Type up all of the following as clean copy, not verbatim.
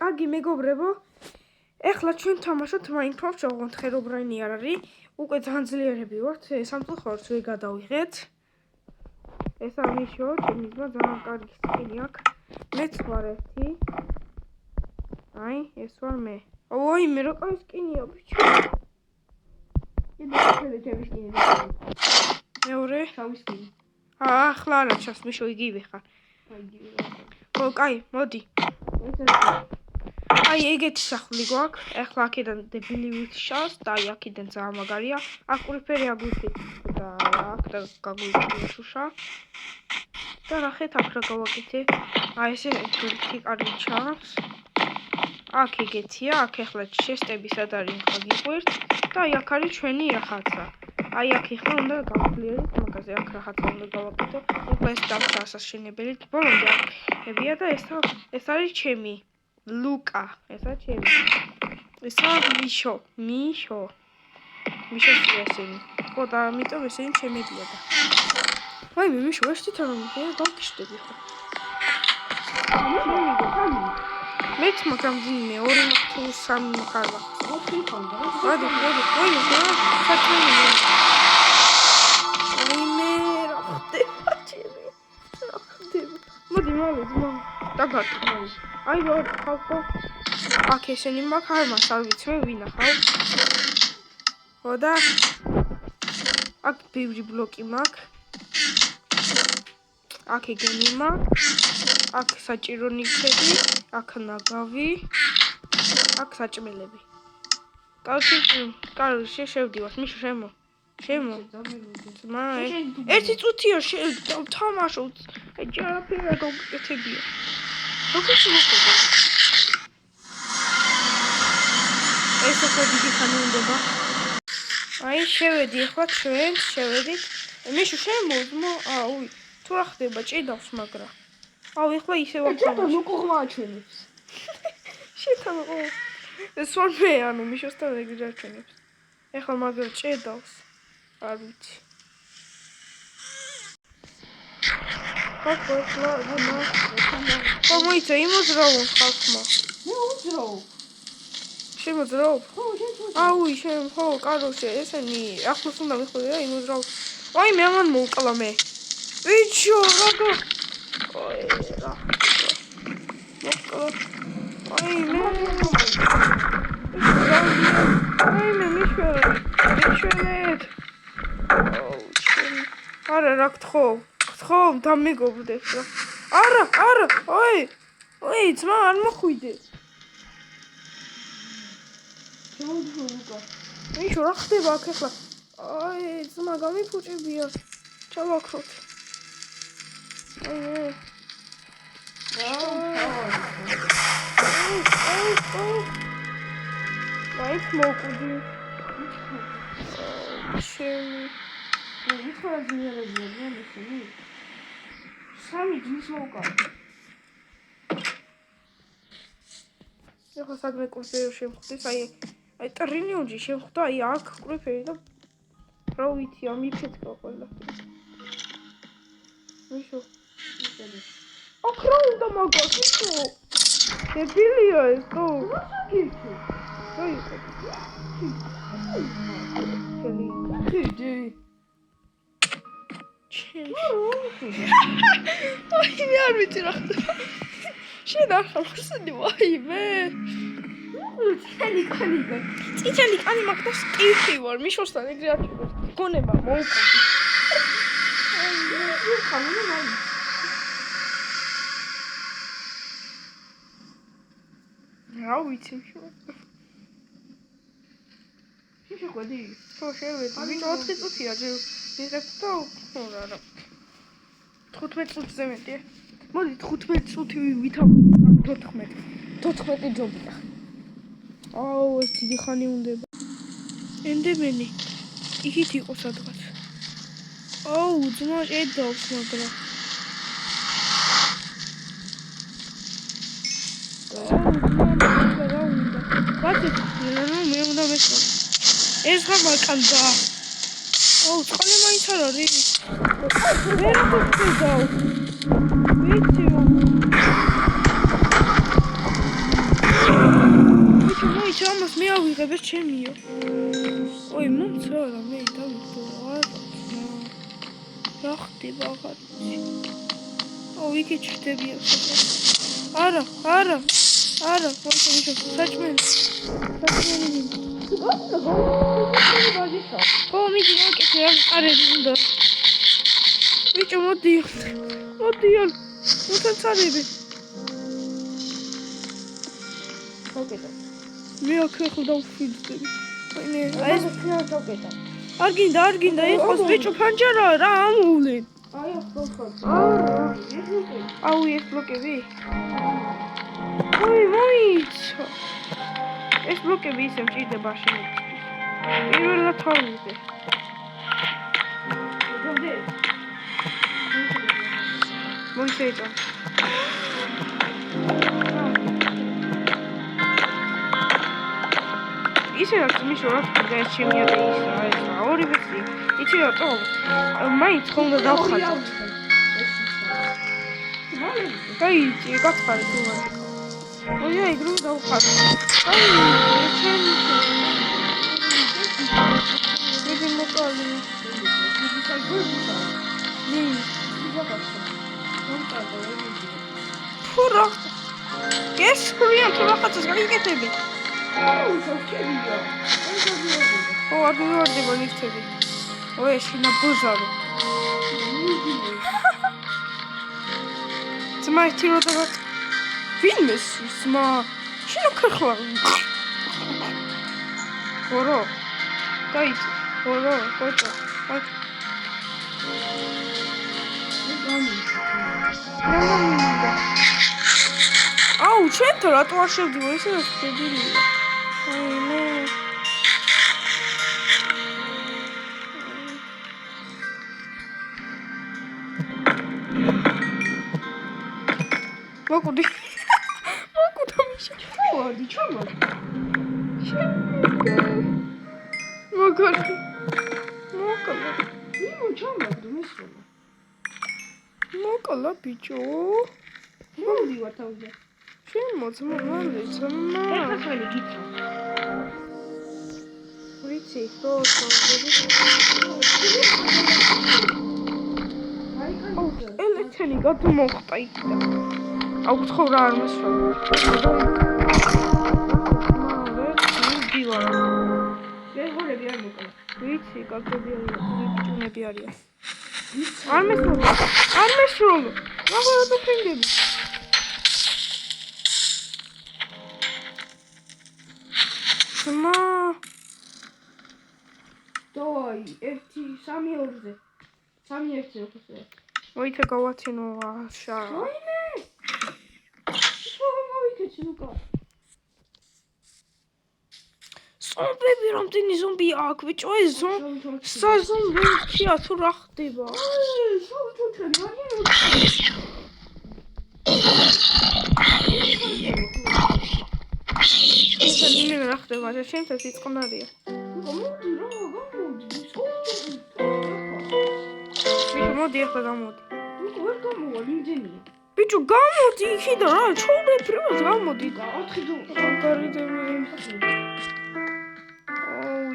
კარგი მეგობრებო, ეხლა ჩვენ თამაშობთ Minecraft-ს, ოღონდ ხერობრანი არ არის. უკვე ძალიან ძლიერები ვართ, სამწუხაროდ ვერ გადავიღეთ. ეს არ მიშო, ჩემი ძმა ძალიან კარგი სკინი აქვს. მეც ვარ ერთი. აი, ეს ვარ მე. ოი, მე რა კარგი სკინია, ბიჭო. კიდე ჩემი სკინი. მეორე? თავი სკინი. ახლა არა ჩას, მიშო იგივე ხარ. ო, კაი, მოდი. აი, ეგეთი სახლი გვაქვს. ეხლა აქედან დებილი ვიშავს და აი აქედან ძალიან მაგარია. აქ ყურიფერი აგვიქით და აქ და გაგვიქით შუშა. და ნახეთ აქ რა გავაკეთე. აი ესე ერთი კარგი ჩანს. აქ ეგეთია, აქ ეხლა შეშტები სად არის ხა გიყვირთ და აი აქ არის ჩვენი რაღაცა. აი აქ ეხლა უნდა გავაკლიეროთ მაგაზე, აქ რაღაცა უნდა გავაკეთო. ეხლა ეს დავცა ასაშენებელი. ბოლომდე აქებია და ეს არის ჩემი ლუკა, ესა ჩემი. ესა მიშო. მიშოს ესენი. ხო და ამიტომ ესენი ჩემებია და. აი მე მიშო ეს თვითონ გავკიშდები ხო. მეც მაგრამ ძინე 2 მაგ 3 მაგალა. მოდი. დაგატყო. აი ვარ ხალხო. აქ ესენი მაქვს, არ მას არ ვიცი მე ვინა ხარ. ხო და აქ ბევრი ბლოკი მაქვს. აქ ეგენი მაქვს. აქ საჭირო ნივთები, აქ ნაგავი, აქ საჭმელები. კარგი, შევდივართ, მიშო შემო. ძმა, ერთი წუთია თამაშობ. აი ჯერაფერა გავკეთებია. როგორ შემოხდება? ეს ახლა დიდი ხანი უნდება. აი შევედი ახლა ჩვენ, შევედით. მიშო შემოძმო, აუი, თუ რა ხდება, ჭიდავს მაგრა. აუ ეხლა ისე ვარ. ჩათო უკუღმა აჩვენებს. შეთანო. ეს ვარ მე, ანუ მიშოსთან ეგრე აჩვენებს. ეხლა მაგრა ჭედავს. არ ვიცი. ხო მოიცა იმოძრავო ხალხმა. მე უძრავ. შემოძრავ? ხო, აუი, ხო, კაროშე, ესენი ახლოს უნდა მიხვიდე, იმოძრავ. აი მე ამან მოვკლა მე. ბიჭო, რაგო. აი რა. მოვკლა. აი მე მიშვერეთ. არა რა გთხოვ დამეგობრდეს რა. არა, ოი, ძმა არ მოხვიდე. შემოძრო ლუკა. მიშო რა ხდება აქ ახლა? აი, ძმა გამიფუჭებია. ჩავაქროთ. აი. მაიც მოკვდი. შენ ვიქორა ძინერებია მესენი. სამი ძმის მოვკავ. ეხლა საგნე კურსერო შემხვდეს, აი ტრილიონი შემხვდა, აი აქ ყურიფერი და რა ვიცი, ამიფეთქა ყველაფერი. მიშო, აქ რა უნდა მაგას, იშო. დებილია ეს თო. გიქი. აი. ჩელი. აი მე არ ვიცი რა ხდება. შენ არ ხარ ხსენი ვაიმე. წითელი კანი მაქვს და სტივი ვარ, მიშოსთან ეგრე აჩვენებს. გონება მოვკდი. რა ვიცი მიშო. შეხვედი? ხო შევედი. ბიჭო 4 წუთია ჯერ ვიღებ და რა. 15 წუთზე მეტია. მოდი 15 წუთი ვითამ 14 ჯობია. აუ ეს დიდი ხანი უნდება. ენდემენი. იქით იყო სადღაც. აუ ძმა ედავს მაგრა. რა უნდა? ვაცით, მე უნდა მესვა. ეს ხა მაკანდა. აუ წყალი მაინც არ არის. ვერ ხდება. ვიცი. ამას მე ავიღებ ეს ჩემია. ой, მომცა რა მე დავიდო რა ხდება აღარც. იქ ჩრდები არა, მოიცა საჭმელი. ო, მიდი ვაკეთე რა კარები უნდა. ბიჭო, მოდი, უთან წარები. ვაკეთე. მე აქ ახლა დავფიძდები. აი ეს ფინალს ვაკეთე. არ გინდა იყოს ბიჭო ფანჯარა რა ამოვლენ. აი ახლა ხო. აუ ეს ბლოკები. ой, მოიცა. ეს ბლოკები ისე მჭირდება შემოწვის. პირველად თავზე. მოიცა. ისე რაც მიშოროთ და ეს ჩემია და ის ორი ვერსია. იცი რატო? მაინც ხომ უნდა დავხატო. გაიჭი, გაცხარე თუ არა. ой, აი გრუ დავხატო. აი, ჩემი. მე მოკალი. ფურა. გესურიან თუ რაღაცას გაიგეთები. ო, არ მივარდება ნივთები. ой, შინა ბუჟარო. ძმა ერთი რო და ვინმე სმა შინა ქრხლა. ორო. გაიწ. ორო, კოჭა. აუ, ჩემთან რატო არ შევდივარ ისე რა შეძილია. აი მე მოკუდი მიშა ვარდი ჩამო. მოკუდი იმო ჩამო მისო. მოკლა ბიჭო მომდივარ თავზე. შემოწმო მალეცა ეხლა ხელი გიწო. ვიცი ელეთელი გადმოხტა იქიდან აუ ცხოვრა არ მოსვლა ვერღოლები არ მოკლა. ვიცი კაკები ბიჭუნები არიან არ მესროლო რა რა დაფრინდები სმა დავაი 1-3-2-ზე 3-1-ზე ხოსე. მოიცა გავაცინო აშა ვაიმე შო მოვიქეცი ლუკა. ზომბები რამდენი ზომბია აქ ბიჭო ეს საზომბია თუ რა ხდება ეს რა ხდება და შენთვის იწყნარია მოდი ახლა გამოდი ვერ გამოვალ იმდენია ბიჭო გამოდი იქიდან რა ჩაუდე პრიმას გამოდი 4 დრო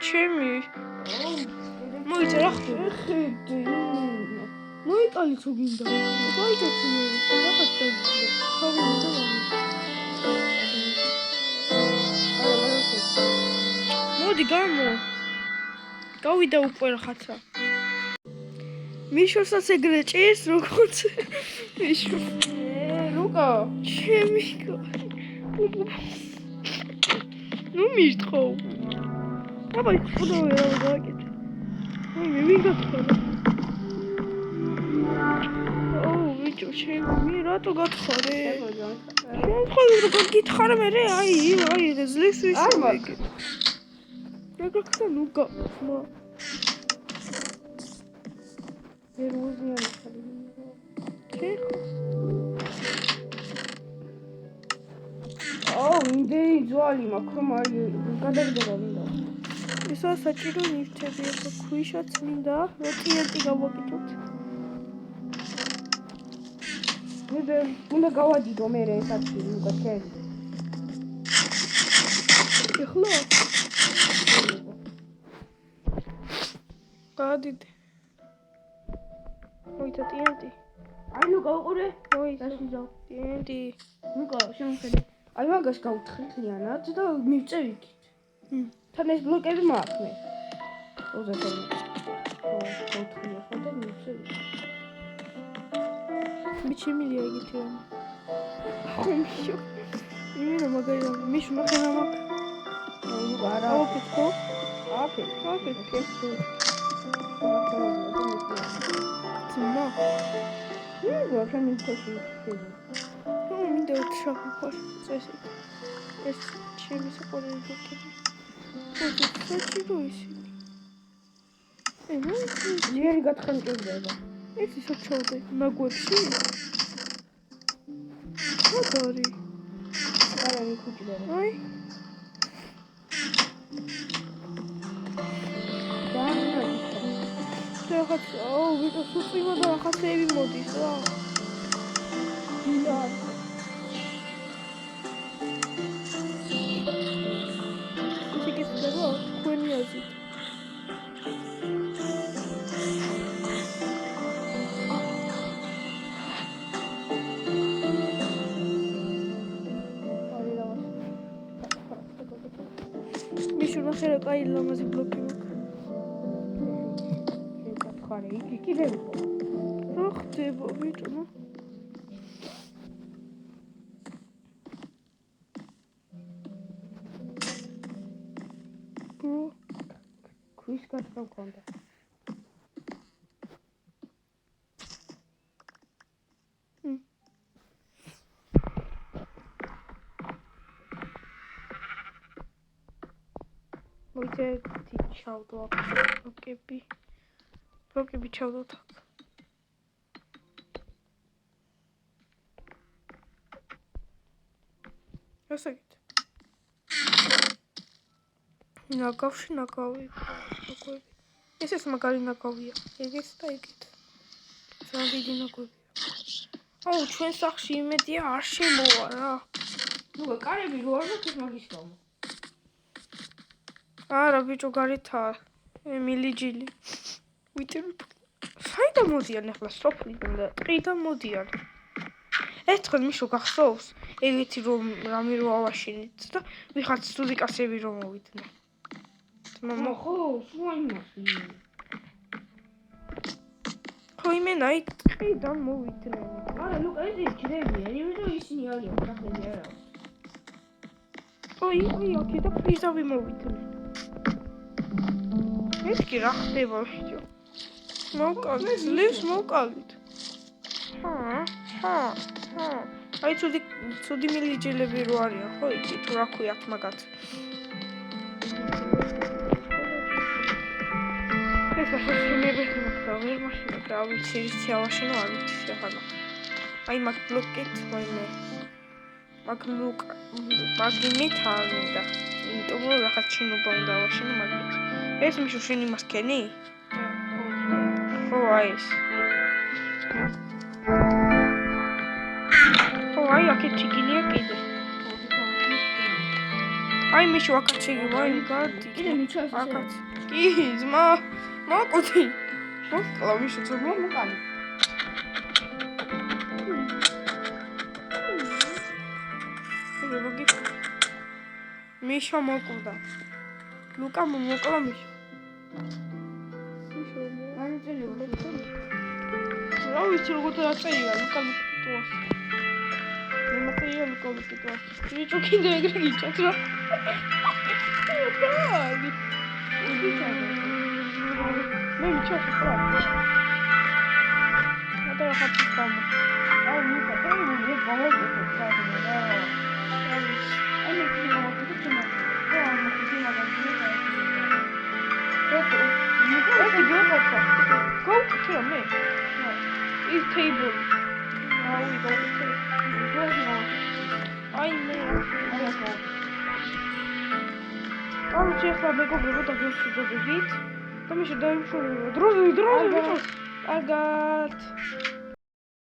ჩემი მოიცა რა ხდება ხედე მოიკალი თუ გინდა გაიგეთ მე რაღაცა თავი მოდი გავიდა უკვე რაღაცა მიშოსაც ეგრე ჭირს როგორც მიშო ლუკა ჩემი ნუ მირთხო აბა ხოდავე რა გავაკეთე აი მე ვიგათხარა ოუ ბიჭო ჩემი რატო გათხარე შემთხვევით რომ გითხარ მე აი ზლის ვისო არ მაქვს გაგახსნა ნუ გამა ერუზიანი აუ იმდენი ძვალი მაქვს რომ აი გადაგდება მინდა ისა საჭირო ნივთები ახლა ქვიშაც მინდა რომ ტიენტი გავაკეთოთ მე უნდა გავადიდო მე ეს ადგილი უკეთ ეხლა გადიდე მოიცა TNT აი ნუ გავყურე მოიცა დაშიძავ TNT ნუკა შემოხედე აი მაგას გავთხრიანად და მივწევით თან ეს ბლოკები მაქვს მე 32 გავთხრია ხო და მივწევით მიჩი მილია იგითი რომ ხომშო იმენა მაგარი მიშ ნახენა მაგ ნუკა არა აუფეთქო აფეთქე ძმა ნუ შემიქოში მინდა ვთშაფი ხარ წესით ეს ჩემი საყვარელი ბლოკები საჭირო ისინი ძიერი გათხანკებდება ეს ისო ჩავდე ნაგვებში მაგარი არა მიხუჭდება აი რაღაც ვიტო სუწიმა და რაღაცეები მოდის რა ისე გეცდება თქვენი აზრით მიშ ნახე რა კაი ლამაზი ბლოკი მაქვს იგი კიდევ რა ხდება ბიჭო ბრო ქვის გასწა მქონდა მოიცე ჩავდო აქ ბლოკები ჩავდოთ აქ ასაკით ნაგავში ნაგავი ეს მაგარი ნაგავია ეგეც და ეგეც ძალიან დიდი ნაგავია აუ ჩვენ სახში იმედია არ შემოვა რა ნუ კარები რო არ მოხდეს მაგისტომო არა ბიჭო გარითაა მილიჯილი ვიტერ საიდან მოდიან ახლა სოფლიდან და ტყიდან მოდიან ერთხელ მიშო გახსოვს ეგეთი რომ რამე რო ავაშენით და ვიღაც სული კაცები რომ მოვიდნენ ხო სუაიმასი ხო იმენა იქ ტყიდან მოვიდნენ არა ნუ კაი ჯრებია იმიტომ ისინი არიან სახელი არა ой აქედა პრიზავი მოვიდნენ მეთქი რა ხდება ვშიო მოვკალით ძლივს მოვკალით აი ცუდი მილიჯელები რო არიან ხო იცი თუ რა ქვიათ მაგათ ეს ახლა შემებეთი მოხდა ვერ მაშინებ რა ვიცი რითი ავაშენო არ ვიცი ახლა აი მაგ ბლოკეთ მოიმე მაგინით არ მინდა იმიტომ რომ რაღაც შენობა უნდა ავაშენო მაგით ეს მიშო შენი მასკენი ხო აი ეს ხო აი აქეთ ჩიგინია კიდე აი მიშო აქაც ჩიგინია აი გადი კიდე მიჩას აქაც კი ძმა მოკუთი მოკლა მიშო ძმა მოკალი მიშო მოკვდა ლუკა მოკლა მიშო მან წერია რა ვიცი როგორ დაწერია ლუკა მოკტუას მე მატერია ლუკა მოკტუას ბიჭო კიდე ეგრე გიჩათ რა დაადი მე მიჩათ რა და ხაც ხომ აუ ნიკა მე გავაგებო ხარდა რა აი მე მოგწონა რა მოგწონა Go me. It's table. Now we go to I know. Короче, я слабо говорю, так что добавить. Там еще даем что. Друзья, Агат.